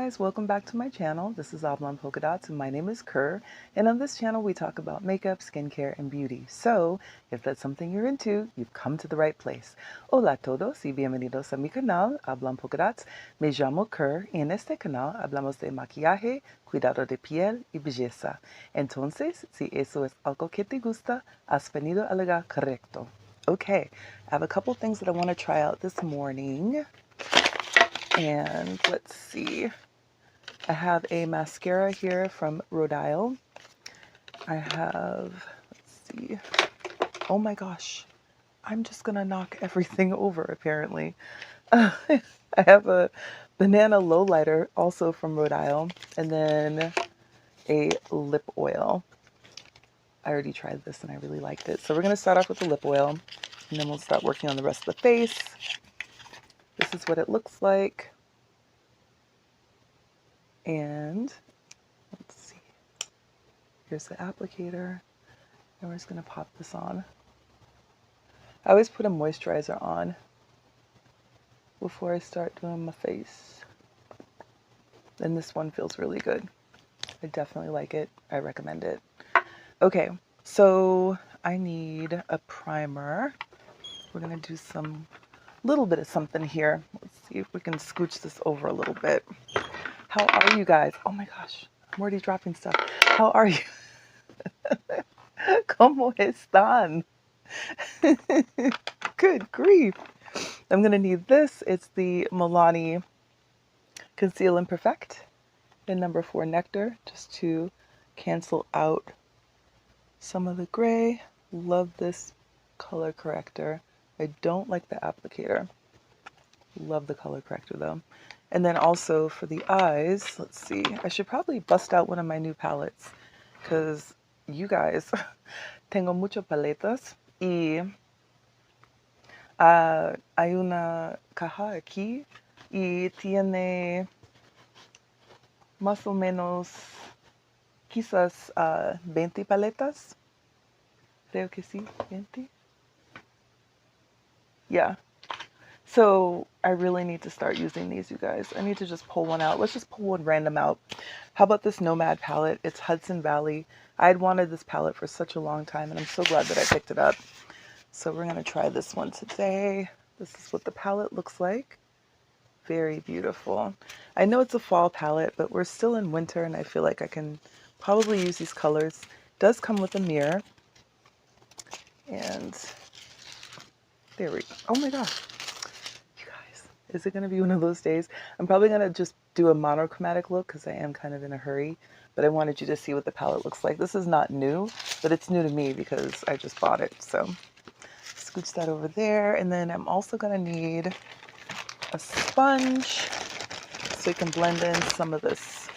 guys, welcome back to my channel. This is Oblong Polka Dots and my name is Kerr, and on this channel we talk about makeup, skincare, and beauty. So, if that's something you're into, you've come to the right place. Hola a todos y bienvenidos a mi canal, Oblong Polka Dots. Me llamo Kerr y en este canal hablamos de maquillaje, cuidado de piel y belleza. Entonces, si eso es algo que te gusta, has venido al lugar correcto. Okay, I have a couple things that I want to try out this morning. And let's see, I have a mascara here from Radiance. I have, let's see, oh my gosh, I'm just gonna knock everything over apparently. I have a banana lowlighter also from Radiance, and then a lip oil. I already tried this and I really liked it. So we're gonna start off with the lip oil and then we'll start working on the rest of the face. This is what it looks like. And let's see, here's the applicator, and we're just going to pop this on. I always put a moisturizer on before I start doing my face, and this one feels really good. I definitely like it. I recommend it. Okay, so I need a primer. We're going to do some little bit of something here. Let's see if we can scooch this over a little bit. How are you guys? Oh my gosh, I'm already dropping stuff. How are you? ¿Cómo están? Good grief. I'm going to need this. It's the Milani Conceal and Perfect in number 4 Nectar, just to cancel out some of the gray. Love this color corrector. I don't like the applicator. Love the color corrector though. And then also for the eyes, let's see, I should probably bust out one of my new palettes because you guys, tengo muchas paletas y hay una caja aquí y tiene más o menos quizás 20 paletas. Creo que sí, 20. Yeah. So I really need to start using these, you guys. I need to just pull one out. Let's just pull one random out. How about this Nomad palette? It's Hudson Valley. I'd wanted this palette for such a long time, and I'm so glad that I picked it up. So we're going to try this one today. This is what the palette looks like. Very beautiful. I know it's a fall palette, but we're still in winter, and I feel like I can probably use these colors. It does come with a mirror. And there we go. Oh my gosh. Is it going to be one of those days? I'm probably going to just do a monochromatic look because I am kind of in a hurry, but I wanted you to see what the palette looks like. This is not new, but it's new to me because I just bought it. So scooch that over there. And then I'm also going to need a sponge so you can blend in some of this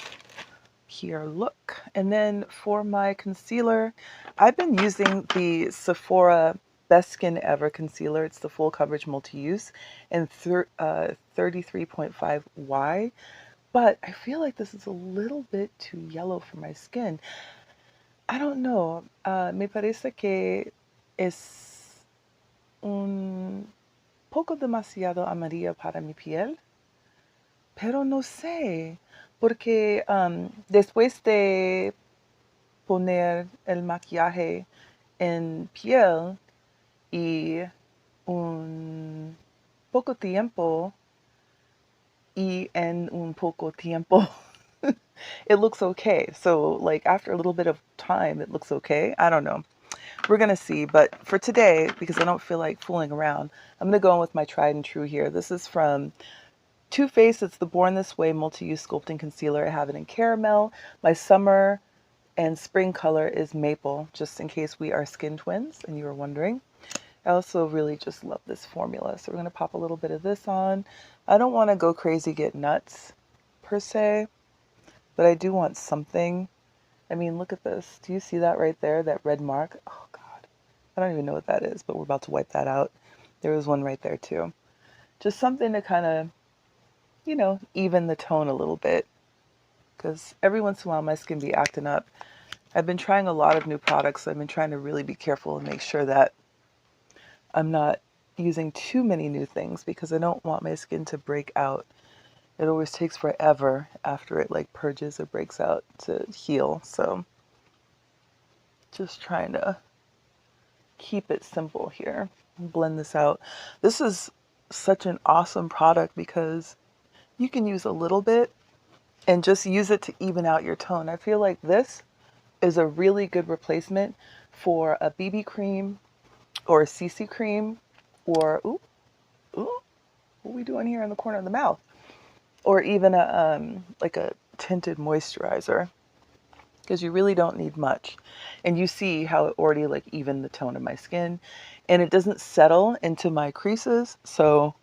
here look. And then for my concealer, I've been using the Sephora Best Skin Ever concealer. It's the full coverage multi-use and 33.5Y, but I feel like this is a little bit too yellow for my skin. I don't know. Me parece que es un poco demasiado amarilla para mi piel, pero no sé, porque después de poner el maquillaje en piel y un poco tiempo y en un poco tiempo it looks okay. So like after a little bit of time it looks okay. I don't know. We're gonna see, but for today, because I don't feel like fooling around, I'm gonna go in with my tried and true here. This is from Too Faced. It's the Born This Way Multi-Use Sculpting Concealer. I have it in caramel. My summer and spring color is maple, just in case we are skin twins and you were wondering. I also really just love this formula. So we're going to pop a little bit of this on. I don't want to go crazy, get nuts per se, but I do want something. I mean, look at this. Do you see that right there? That red mark? Oh God, I don't even know what that is, but we're about to wipe that out. There was one right there too. Just something to kind of, you know, even the tone a little bit, because every once in a while my skin be acting up. I've been trying a lot of new products. So I've been trying to really be careful and make sure that I'm not using too many new things because I don't want my skin to break out It always takes forever after it like purges or breaks out to heal. So just trying to keep it simple here. Blend this out. This is such an awesome product because you can use a little bit and just use it to even out your tone. I feel like this is a really good replacement for a BB cream or a CC cream or, ooh, what are we doing here in the corner of the mouth? Or even a like a tinted moisturizer, because you really don't need much. And you see how it already like evened the tone of my skin, and it doesn't settle into my creases. So,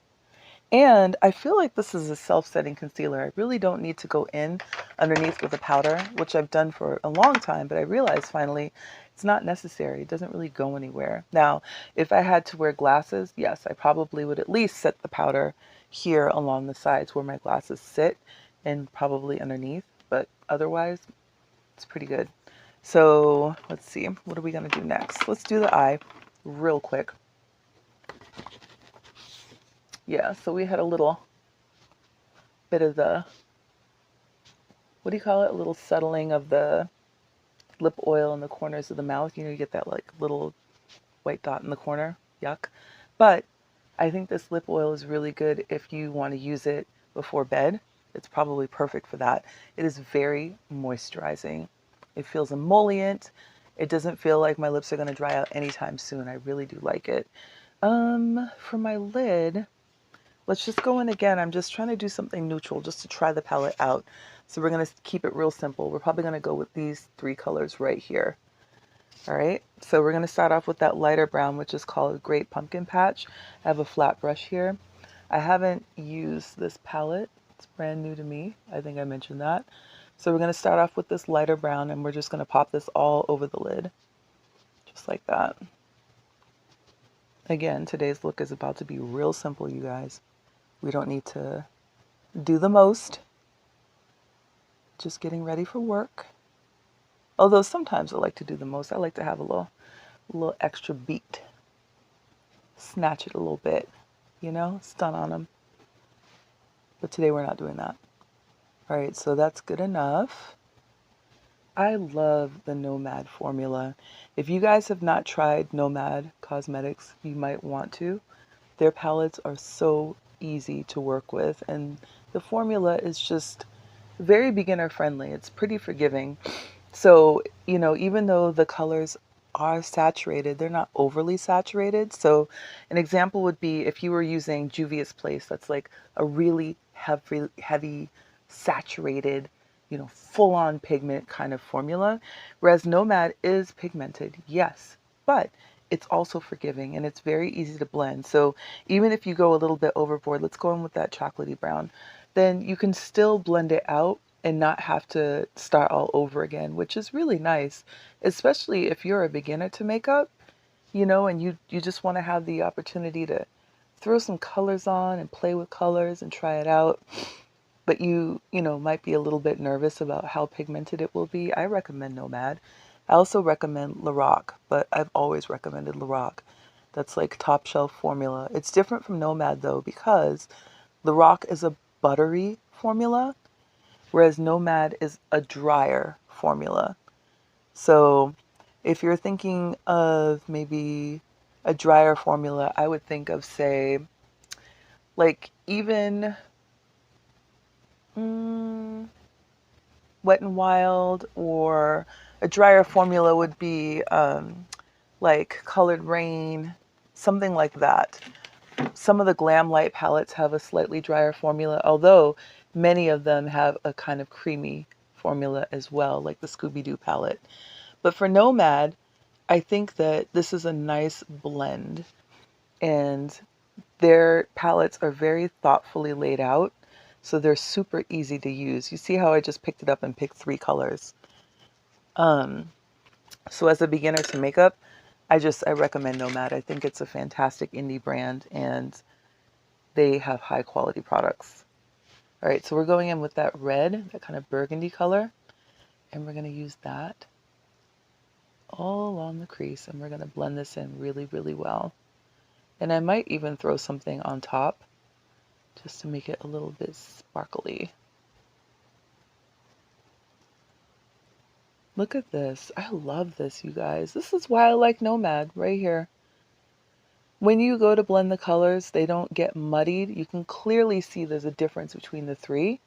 and I feel like this is a self-setting concealer. I really don't need to go in underneath with a powder, which I've done for a long time, but I realized finally it's not necessary. It doesn't really go anywhere. Now, if I had to wear glasses, yes, I probably would at least set the powder here along the sides where my glasses sit and probably underneath, but otherwise it's pretty good. So let's see, what are we gonna do next? Let's do the eye real quick. Yeah, so we had a little bit of the, what do you call it? A little settling of the lip oil in the corners of the mouth. You know, you get that like little white dot in the corner. Yuck. But I think this lip oil is really good if you want to use it before bed. It's probably perfect for that. It is very moisturizing. It feels emollient. It doesn't feel like my lips are going to dry out anytime soon. I really do like it. For my lid, let's just go in again. I'm just trying to do something neutral just to try the palette out. So we're going to keep it real simple. We're probably going to go with these three colors right here. All right, so we're going to start off with that lighter brown, which is called Great Pumpkin Patch. I have a flat brush here. I haven't used this palette. It's brand new to me. I think I mentioned that. So we're going to start off with this lighter brown, and we're just going to pop this all over the lid, just like that. Again, today's look is about to be real simple, you guys. We don't need to do the most. Just getting ready for work. Although sometimes I like to do the most. I like to have a little extra beat. Snatch it a little bit, you know, stun on them. But today we're not doing that. All right, so that's good enough. I love the Nomad formula. If you guys have not tried Nomad Cosmetics, you might want to. Their palettes are so easy to work with, and the formula is just very beginner friendly. It's pretty forgiving. So, you know, even though the colors are saturated, they're not overly saturated. So an example would be if you were using Juvia's Place, that's like a really heavy saturated, you know, full-on pigment kind of formula. Whereas Nomad is pigmented, yes, but it's also forgiving and it's very easy to blend. So even if you go a little bit overboard, let's go in with that chocolatey brown, then you can still blend it out and not have to start all over again, which is really nice, especially if you're a beginner to makeup, you know, and you just want to have the opportunity to throw some colors on and play with colors and try it out. But you know, might be a little bit nervous about how pigmented it will be. I recommend Nomad. I also recommend Lorac, but I've always recommended Lorac. That's like top shelf formula. It's different from Nomad though, because Lorac is a buttery formula, whereas Nomad is a drier formula. So if you're thinking of maybe a drier formula, I would think of, say, like even Wet n Wild, or a drier formula would be like Colored Rain, something like that. Some of the Glam Light palettes have a slightly drier formula, although many of them have a kind of creamy formula as well, like the Scooby-Doo palette. But for Nomad, I think that this is a nice blend, and their palettes are very thoughtfully laid out, so they're super easy to use. You see how I just picked it up and picked three colors. So as a beginner to makeup, I recommend Nomad. I think it's a fantastic indie brand, and they have high quality products. All right, so we're going in with that red, that kind of burgundy color, and we're going to use that all along the crease, and we're going to blend this in really, really well. And I might even throw something on top just to make it a little bit sparkly. Look at this. I love this, you guys. This is why I like Nomad right here. When you go to blend the colors, they don't get muddied. You can clearly see there's a difference between the three.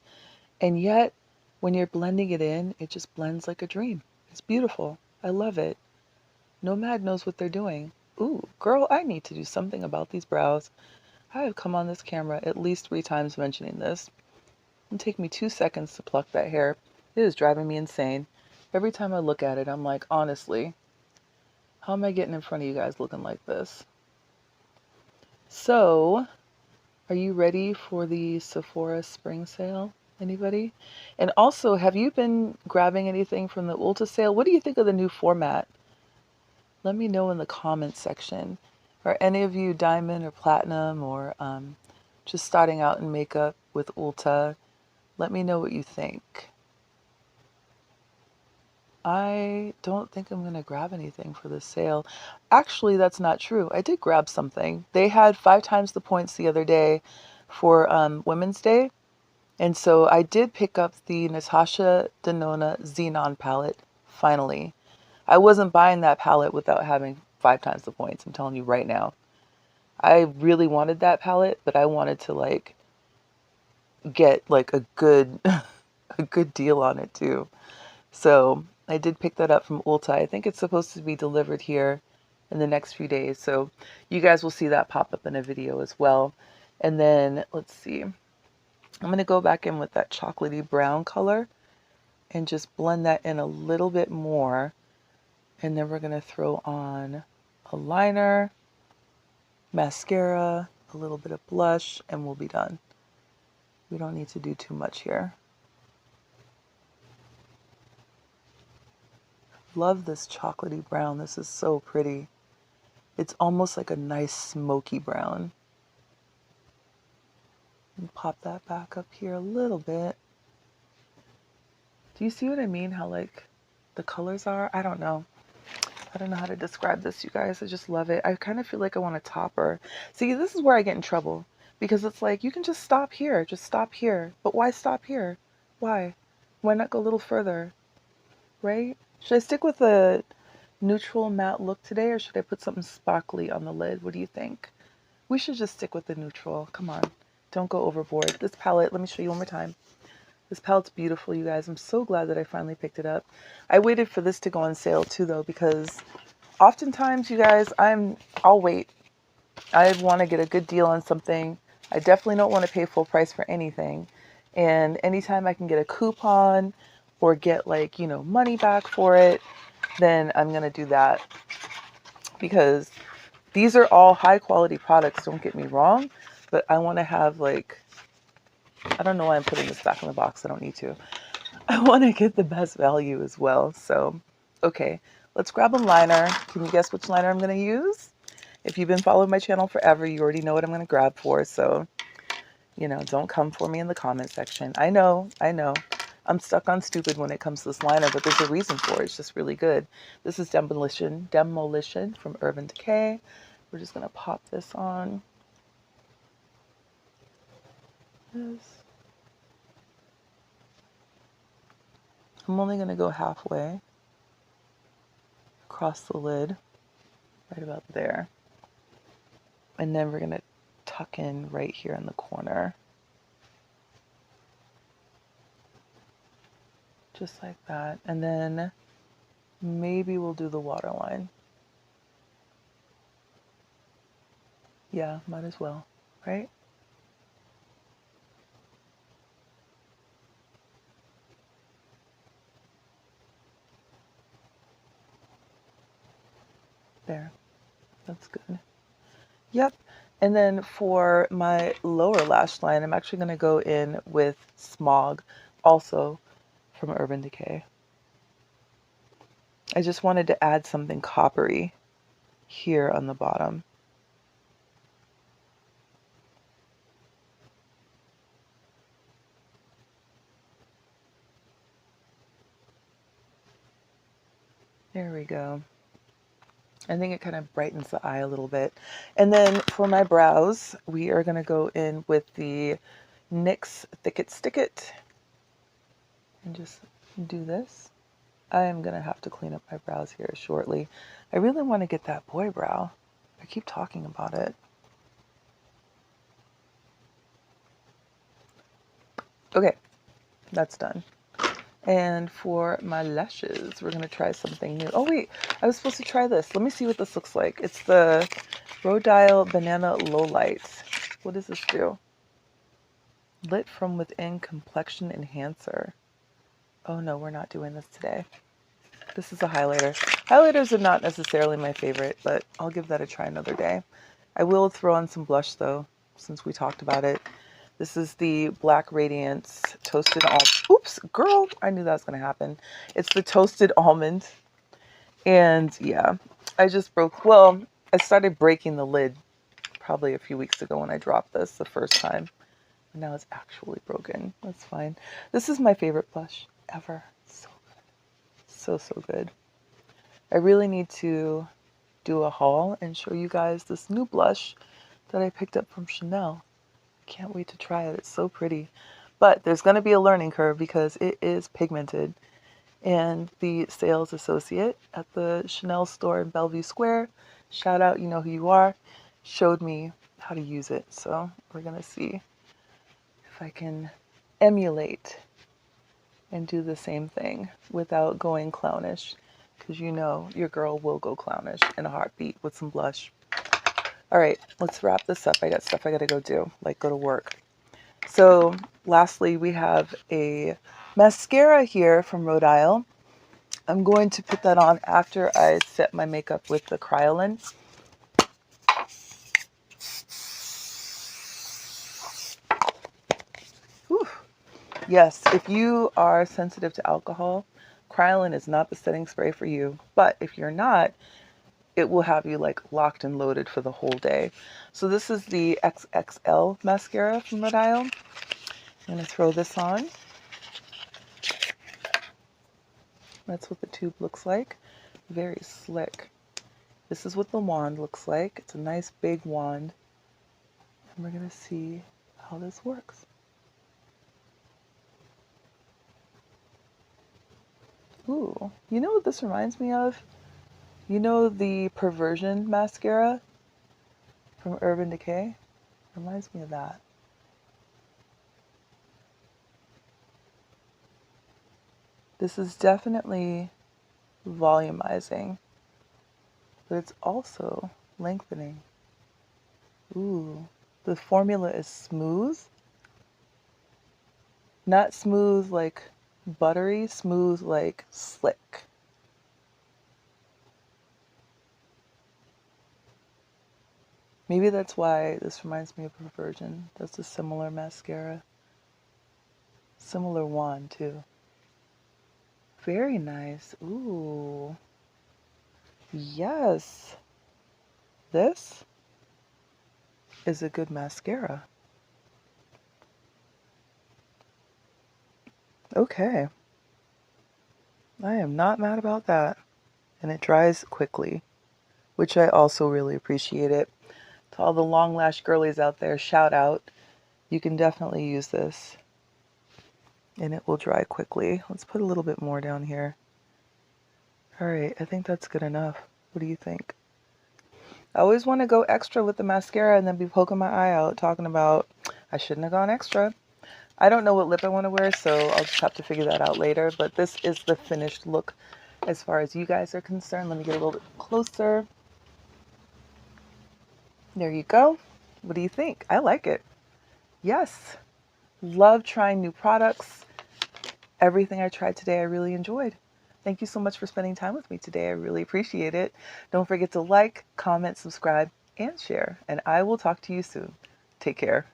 And yet, when you're blending it in, it just blends like a dream. It's beautiful. I love it. Nomad knows what they're doing. Ooh, girl, I need to do something about these brows. I have come on this camera at least 3 times mentioning this. It'll take me 2 seconds to pluck that hair. It is driving me insane. Every time I look at it, I'm like, honestly, how am I getting in front of you guys looking like this? So, are you ready for the Sephora spring sale? Anybody? And also, have you been grabbing anything from the Ulta sale? What do you think of the new format? Let me know in the comments section. Are any of you diamond or platinum or just starting out in makeup with Ulta? Let me know what you think. I don't think I'm going to grab anything for this sale. Actually, that's not true. I did grab something. They had 5 times the points the other day for Women's Day. And so I did pick up the Natasha Denona Xenon palette, finally. I wasn't buying that palette without having 5 times the points, I'm telling you right now. I really wanted that palette, but I wanted to like get like a good a good deal on it too. So I did pick that up from Ulta. I think it's supposed to be delivered here in the next few days. So you guys will see that pop up in a video as well. And then let's see. I'm going to go back in with that chocolatey brown color and just blend that in a little bit more. And then we're going to throw on a liner, mascara, a little bit of blush, and we'll be done. We don't need to do too much here. Love this chocolatey brown. This is so pretty. It's almost like a nice smoky brown. And pop that back up here a little bit. Do you see what I mean? How like the colors are? I don't know. I don't know how to describe this, you guys. I just love it. I kind of feel like I want a topper. See, this is where I get in trouble. Because it's like, you can just stop here. Just stop here. But why stop here? Why? Why not go a little further? Right? Should I stick with a neutral matte look today, or should I put something sparkly on the lid? What do you think? We should just stick with the neutral. Come on. Don't go overboard. This palette, let me show you one more time. This palette's beautiful, you guys. I'm so glad that I finally picked it up. I waited for this to go on sale too, though, because oftentimes, you guys, I'll wait. I want to get a good deal on something. I definitely don't want to pay full price for anything. And anytime I can get a coupon or get like, you know, money back for it, then I'm going to do that. Because these are all high quality products, don't get me wrong. But I want to have like, I don't know why I'm putting this back in the box. I don't need to. I want to get the best value as well. So, okay, let's grab a liner. Can you guess which liner I'm going to use? If you've been following my channel forever, you already know what I'm going to grab for. So, you know, don't come for me in the comment section. I know. I'm stuck on stupid when it comes to this liner, but there's a reason for it. It's just really good. This is Demolition from Urban Decay. We're just going to pop this on. This. I'm only going to go halfway across the lid, right about there. And then we're going to tuck in right here in the corner. Just like that. And then maybe we'll do the waterline. Yeah, might as well, right? There. That's good. Yep. And then for my lower lash line, I'm actually going to go in with Smog, also from Urban Decay. I just wanted to add something coppery here on the bottom. There we go. I think it kind of brightens the eye a little bit. And then for my brows, we are going to go in with the NYX Thick It Stick It and just do this. I am going to have to clean up my brows here shortly. I really want to get that boy brow. I keep talking about it. Okay, that's done. And for my lashes, we're going to try something new. Oh wait, I was supposed to try this. Let me see what this looks like. It's the Rodial Banana Low Lights. What does this do? Lit from within complexion enhancer. Oh no, we're not doing this today. This is a highlighter. Highlighters are not necessarily my favorite, but I'll give that a try another day. I will throw on some blush though, since we talked about it. This is the Black Radiance Toasted Almond. Oops, girl, I knew that was going to happen. It's the Toasted Almond. And yeah, I just broke, well, I started breaking the lid probably a few weeks ago when I dropped this the first time. And now it's actually broken. That's fine. This is my favorite blush ever. So good. So, so good. I really need to do a haul and show you guys this new blush that I picked up from Chanel. Can't wait to try it. It's so pretty. But there's going to be a learning curve because it is pigmented. And the sales associate at the Chanel store in Bellevue Square, shout out, you know who you are, showed me how to use it. So we're going to see if I can emulate and do the same thing without going clownish. Because you know your girl will go clownish in a heartbeat with some blush. All right, let's wrap this up. I got stuff I got to go do, like go to work. So lastly, we have a mascara here from Rodial. I'm going to put that on after I set my makeup with the Kryolan. Whew. Yes, if you are sensitive to alcohol, Kryolan is not the setting spray for you. But if you're not, it will have you like locked and loaded for the whole day. So this is the XXL mascara from Rodial. I'm going to throw this on. That's what the tube looks like. Very slick. This is what the wand looks like. It's a nice big wand. And we're going to see how this works. Ooh, you know what this reminds me of? You know the Perversion mascara from Urban Decay? Reminds me of that. This is definitely volumizing, but it's also lengthening. Ooh, the formula is smooth. Not smooth like buttery, smooth like slick. Maybe that's why this reminds me of Perversion. That's a similar mascara. Similar wand too. Very nice. Ooh. Yes. This is a good mascara. Okay. I am not mad about that. And it dries quickly, which I also really appreciate it. To all the long lash girlies out there, shout out. You can definitely use this. And it will dry quickly. Let's put a little bit more down here. All right, I think that's good enough. What do you think? I always want to go extra with the mascara and then be poking my eye out talking about I shouldn't have gone extra. I don't know what lip I want to wear, so I'll just have to figure that out later. But this is the finished look as far as you guys are concerned. Let me get a little bit closer. There you go. What do you think? I like it. Yes. Love trying new products. Everything I tried today, I really enjoyed. Thank you so much for spending time with me today. I really appreciate it. Don't forget to like, comment, subscribe, and share. And I will talk to you soon. Take care.